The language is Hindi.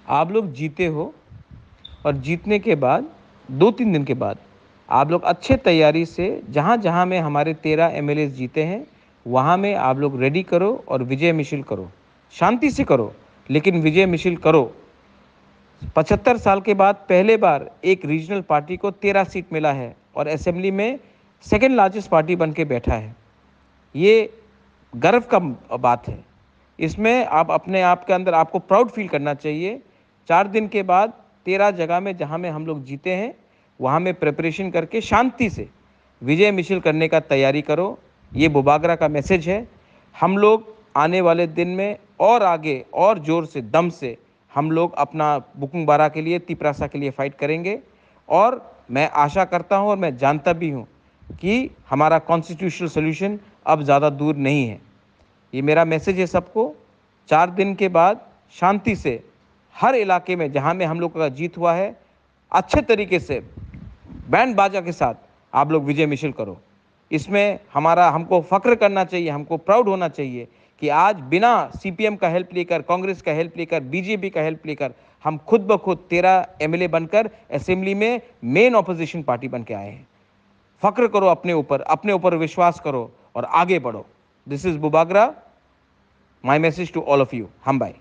आप लोग जीते हो और जीतने के बाद 2-3 दिन के बाद आप लोग अच्छे तैयारी से जहाँ-जहाँ में हमारे 13 एमएलए जीते हैं, वहाँ में आप लोग रेडी करो और विजय मिছিল करो। शांति से करो, लेकिन विजय मिছিল करो। 75 साल के बाद पहले बार एक रीजनल पार्टी को 13 सीट मिला है और असेंबली में सेकंड लार्जेस्ट पार्टी बन के बैठा है। ये गर्व का बात है। इसमें आप अपने आप के अंदर आपको प्राउड फील करना चाहिए। 4 दिन के बाद 13 जगह में जहाँ में हम लोग जीते हैं, वहाँ में प्रिपरेशन करके शांति से विजय मिছিল करने का तैयारी करो। ये बुबागरा का मैसेज है। हम लोग आने वाले दिन में और आगे और ज़ोर से दम से हम लोग अपना बुकुंग बारा के लिए, तिपरासा के लिए फाइट करेंगे और मैं आशा करता हूँ और मैं जानता भी हूँ कि हमारा कॉन्स्टिट्यूशनल सॉल्यूशन अब ज़्यादा दूर नहीं है। ये मेरा मैसेज है सबको। 4 दिन के बाद शांति से हर इलाके में जहाँ में हम लोग का जीत हुआ है, अच्छे तरीके से बैंड बाजा के साथ आप लोग विजय मिছিল करो। इसमें हमको फ़ख्र करना चाहिए, हमको प्राउड होना चाहिए कि आज बिना सीपीएम का हेल्प लेकर, कांग्रेस का हेल्प लेकर, बीजेपी का हेल्प लेकर हम खुद ब खुद 13 एमएलए बनकर असेंबली में मेन ऑपोजिशन पार्टी बन के आए हैं। फ़ख्र करो अपने ऊपर विश्वास करो और आगे बढ़ो। दिस इज़ बुबागरा, my message to all of you. हम बाय।